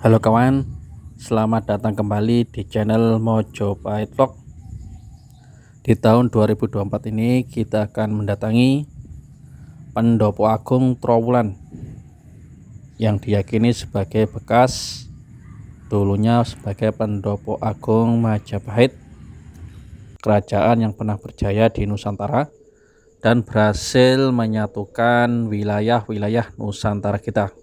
Halo kawan, selamat datang kembali di channel Mojopahit Vlog. Di tahun 2024 ini kita akan mendatangi Pendopo Agung Trowulan yang diyakini sebagai bekas dulunya sebagai Pendopo Agung Majapahit, kerajaan yang pernah berjaya di Nusantara dan berhasil menyatukan wilayah-wilayah Nusantara kita.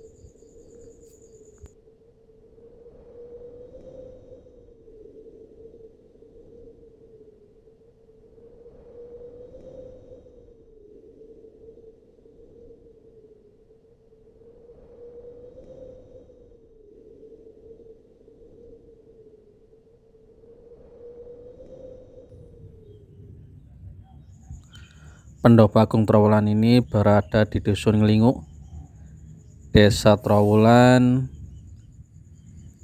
Pendopo Agung Trowulan ini berada di Dusun Ngelingu, Desa Trowulan,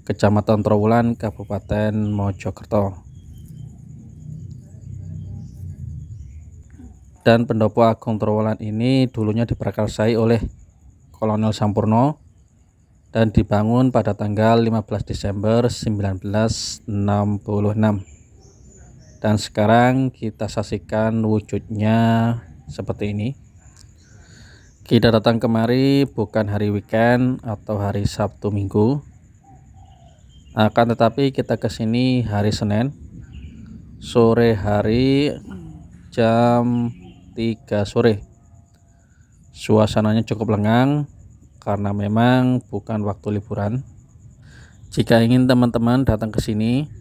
Kecamatan Trowulan, Kabupaten Mojokerto. Dan Pendopo Agung Trowulan ini dulunya diprakarsai oleh Kolonel Sampurno dan dibangun pada tanggal 15 Desember 1966. Dan sekarang kita saksikan wujudnya seperti ini. Kita datang kemari bukan hari weekend atau hari Sabtu Minggu, akan tetapi kita kesini hari Senin sore hari jam 3 sore. Suasananya cukup lengang karena memang bukan waktu liburan. Jika ingin teman-teman datang ke sini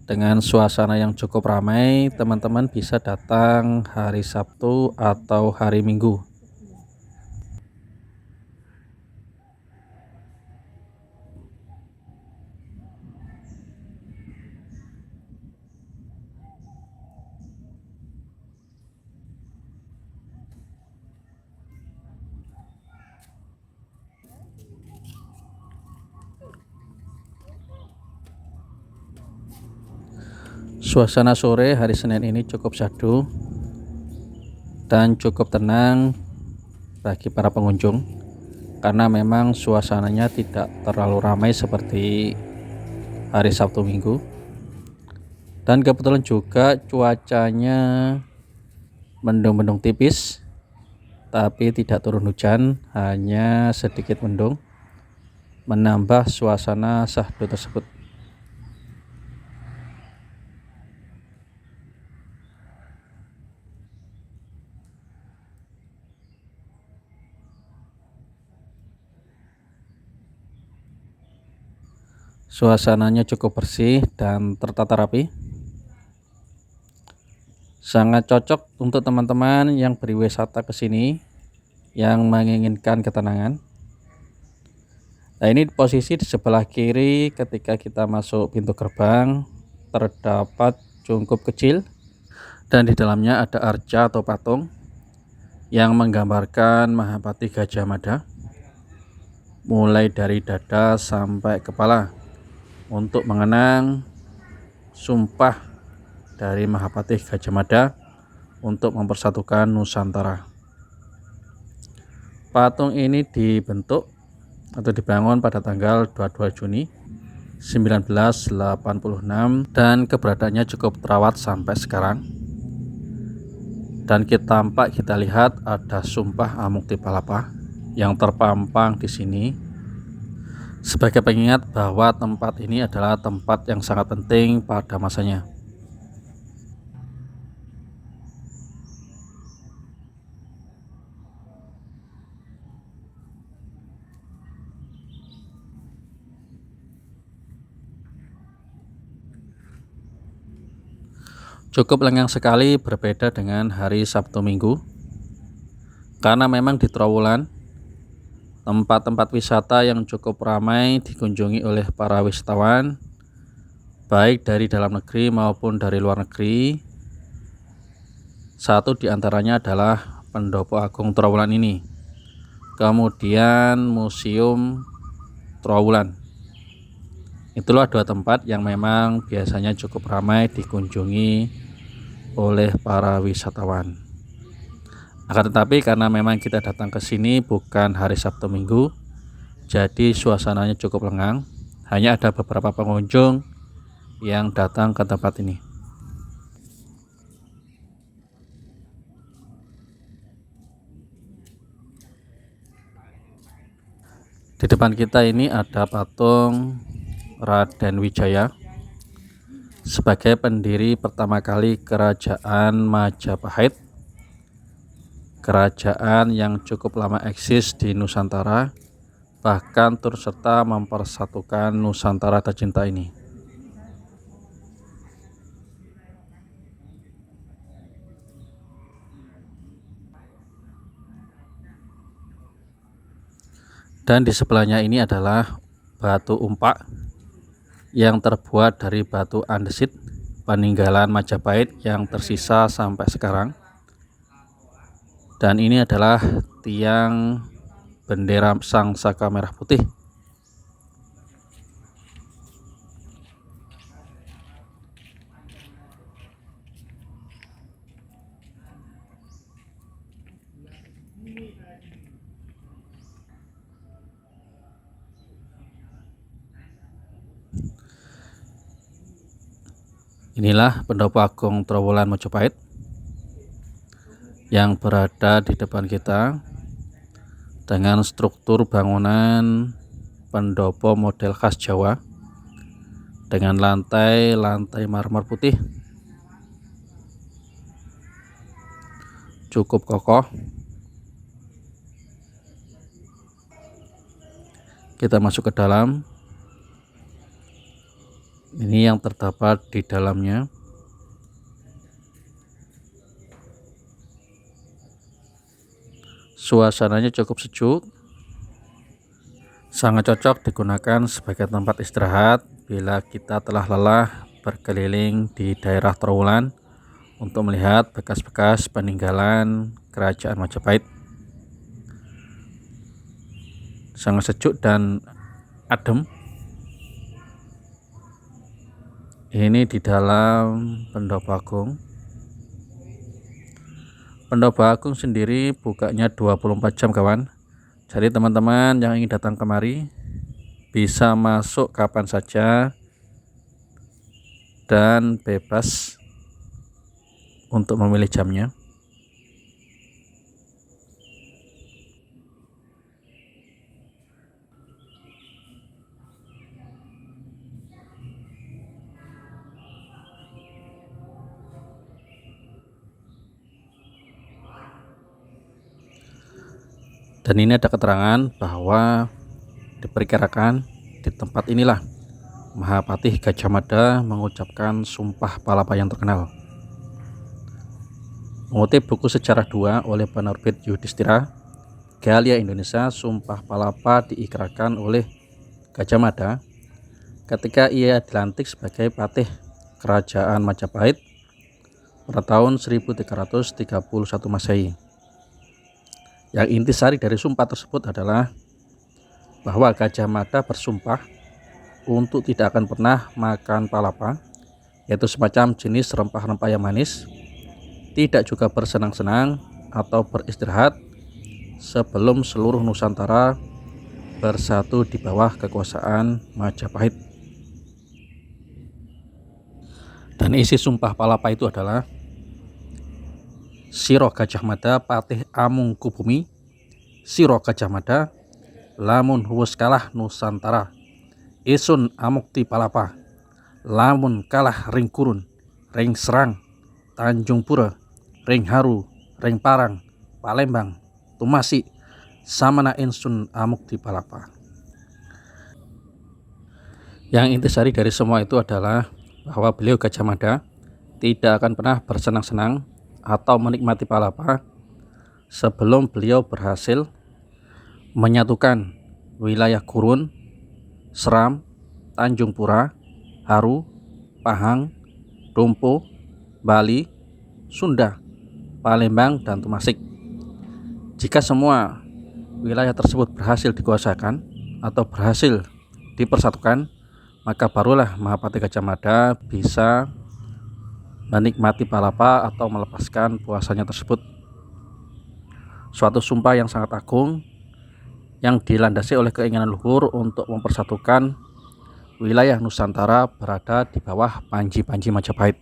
dengan suasana yang cukup ramai, teman-teman bisa datang hari Sabtu atau hari Minggu. Suasana sore hari Senin ini cukup syahdu dan cukup tenang bagi para pengunjung karena memang suasananya tidak terlalu ramai seperti hari Sabtu Minggu. Dan kebetulan juga cuacanya mendung-mendung tipis, tapi tidak turun hujan, hanya sedikit mendung, menambah suasana syahdu tersebut. Suasananya cukup bersih dan tertata rapi. Sangat cocok untuk teman-teman yang berwisata ke sini yang menginginkan ketenangan. Nah, ini posisi di sebelah kiri ketika kita masuk pintu gerbang terdapat cungkup kecil dan di dalamnya ada arca atau patung yang menggambarkan Mahapati Gajah Mada mulai dari dada sampai kepala untuk mengenang sumpah dari Mahapati Gajah Mada untuk mempersatukan Nusantara. Patung ini dibentuk atau dibangun pada tanggal 22 Juni 1986 dan keberadaannya cukup terawat sampai sekarang. Dan kita lihat ada sumpah Amukti-Palapa yang terpampang di sini sebagai pengingat bahwa tempat ini adalah tempat yang sangat penting pada masanya. Cukup lengang sekali, berbeda dengan hari Sabtu Minggu karena memang di Trowulan tempat-tempat wisata yang cukup ramai dikunjungi oleh para wisatawan baik dari dalam negeri maupun dari luar negeri. Satu diantaranya adalah Pendopo Agung Trowulan ini, kemudian Museum Trowulan. Itulah dua tempat yang memang biasanya cukup ramai dikunjungi oleh para wisatawan. Akan tetapi karena memang kita datang ke sini bukan hari Sabtu Minggu, jadi suasananya cukup lengang Hanya ada beberapa pengunjung yang datang ke tempat ini. Di depan kita ini ada patung Raden Wijaya sebagai pendiri pertama kali Kerajaan Majapahit, kerajaan yang cukup lama eksis di Nusantara, bahkan turut serta mempersatukan Nusantara tercinta ini. Dan di sebelahnya ini adalah batu umpak yang terbuat dari batu andesit peninggalan Majapahit yang tersisa sampai sekarang. Dan ini adalah tiang bendera Sang Saka Merah Putih. Inilah Pendopo Agung Trowulan Majapahit yang berada di depan kita dengan struktur bangunan pendopo model khas Jawa dengan lantai marmer putih cukup kokoh. Kita masuk ke dalam. Ini yang terdapat di dalamnya. Suasananya cukup sejuk, sangat cocok digunakan sebagai tempat istirahat bila kita telah lelah berkeliling di daerah Trowulan untuk melihat bekas-bekas peninggalan Kerajaan Majapahit. Sangat sejuk dan adem. Ini di dalam Pendopo Agung. Pendopo Agung sendiri bukanya 24 jam kawan. Jadi teman-teman yang ingin datang kemari bisa masuk kapan saja dan bebas untuk memilih jamnya. Dan ini ada keterangan bahwa diperkirakan di tempat inilah Mahapatih Gajah Mada mengucapkan Sumpah Palapa yang terkenal. Mengutip buku Sejarah 2 oleh penerbit Yudhistira, Galia Indonesia, Sumpah Palapa diikrarkan oleh Gajah Mada ketika ia dilantik sebagai patih Kerajaan Majapahit pada tahun 1331 Masehi. Yang intisari dari sumpah tersebut adalah bahwa Gajah Mada bersumpah untuk tidak akan pernah makan palapa, yaitu semacam jenis rempah-rempah yang manis, tidak juga bersenang-senang atau beristirahat sebelum seluruh Nusantara bersatu di bawah kekuasaan Majapahit. Dan isi sumpah palapa itu adalah: Siro Gajah Mada patih Amungkubumi, Siro Gajah Mada lamun wus kalah Nusantara, isun amukti palapa, lamun kalah ring kurun, ring serang, Tanjung Pura, ring haru, ring parang, Palembang, Tumasi, samana insun amukti palapa. Yang intisari dari semua itu adalah bahwa beliau Gajah Mada tidak akan pernah bersenang-senang atau menikmati palapa sebelum beliau berhasil menyatukan wilayah Kurun, Seram, Tanjung Pura, Haru, Pahang, Dompo, Bali, Sunda, Palembang, dan Tumasik. Jika semua wilayah tersebut berhasil dikuasakan atau berhasil dipersatukan, maka barulah Mahapatih Gajah Mada bisa menikmati palapa atau melepaskan puasanya tersebut. Suatu sumpah yang sangat agung yang dilandasi oleh keinginan luhur untuk mempersatukan wilayah Nusantara berada di bawah Panji-Panji Majapahit.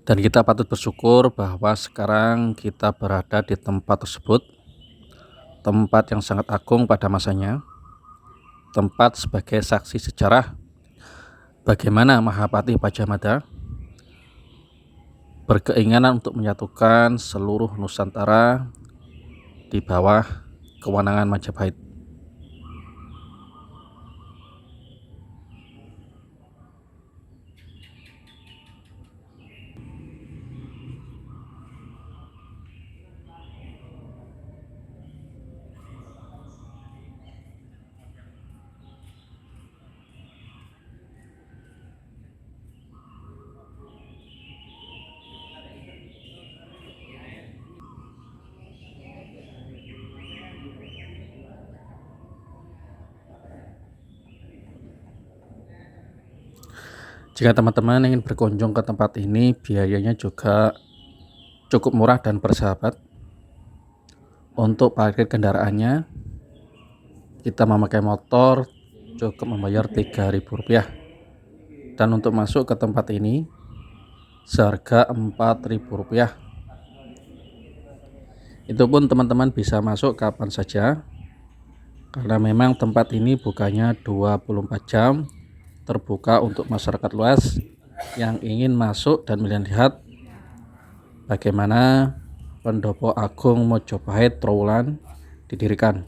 Dan kita patut bersyukur bahwa sekarang kita berada di tempat tersebut, tempat yang sangat agung pada masanya, tempat sebagai saksi sejarah bagaimana Mahapati Pajamada berkeinginan untuk menyatukan seluruh Nusantara di bawah kewenangan Majapahit. Jika teman-teman ingin berkunjung ke tempat ini, biayanya juga cukup murah dan bersahabat. Untuk parkir kendaraannya, kita memakai motor cukup membayar Rp3.000. Dan untuk masuk ke tempat ini seharga Rp4.000. Itu pun teman-teman bisa masuk kapan saja, karena memang tempat ini bukanya 24 jam, terbuka untuk masyarakat luas yang ingin masuk dan melihat bagaimana Pendopo Agung Mojopahit Trowulan didirikan.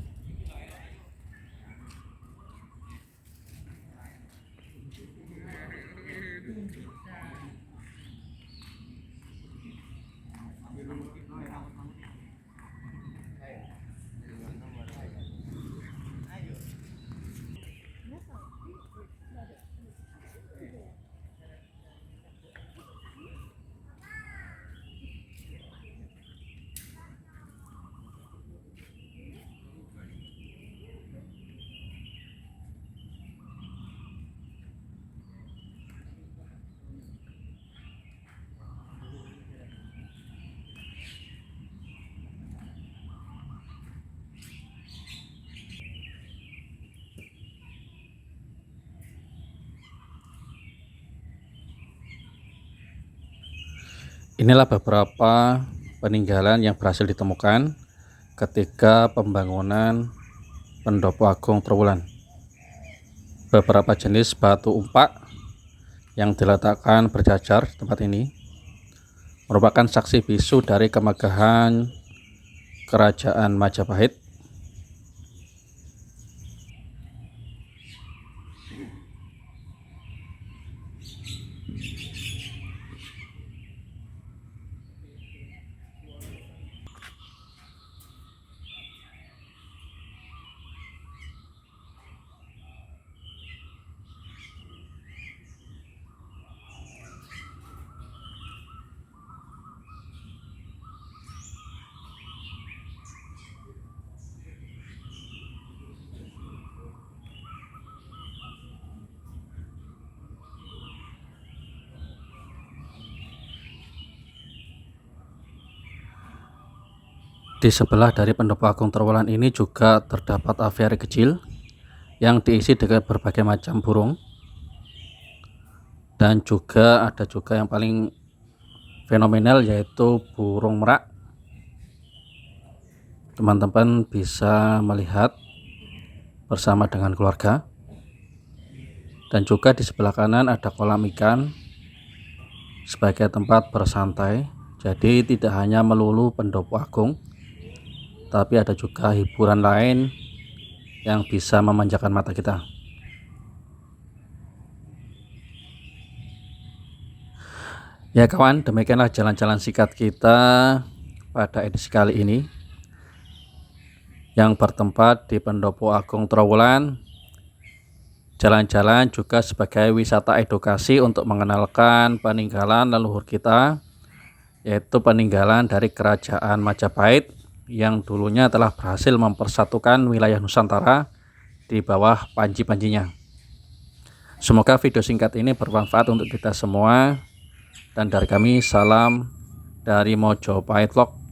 Inilah beberapa peninggalan yang berhasil ditemukan ketika pembangunan Pendopo Agung Trowulan. Beberapa jenis batu umpak yang diletakkan berjajar di tempat ini merupakan saksi bisu dari kemegahan Kerajaan Majapahit. Di sebelah dari Pendopo Agung Trowulan ini juga terdapat aviari kecil yang diisi dengan berbagai macam burung, dan juga ada yang paling fenomenal yaitu burung merak. Teman-teman bisa melihat bersama dengan keluarga. Dan juga di sebelah kanan ada kolam ikan sebagai tempat bersantai. Jadi tidak hanya melulu Pendopo Agung, tapi ada juga hiburan lain yang bisa memanjakan mata kita. Ya kawan, demikianlah jalan-jalan singkat kita pada edisi kali ini yang bertempat di Pendopo Agung Trowulan. Jalan-jalan juga sebagai wisata edukasi untuk mengenalkan peninggalan leluhur kita, yaitu peninggalan dari Kerajaan Majapahit yang dulunya telah berhasil mempersatukan wilayah Nusantara di bawah panji-panjinya. Semoga video singkat ini bermanfaat untuk kita semua, dan dari kami salam dari Mojopahit Vlog.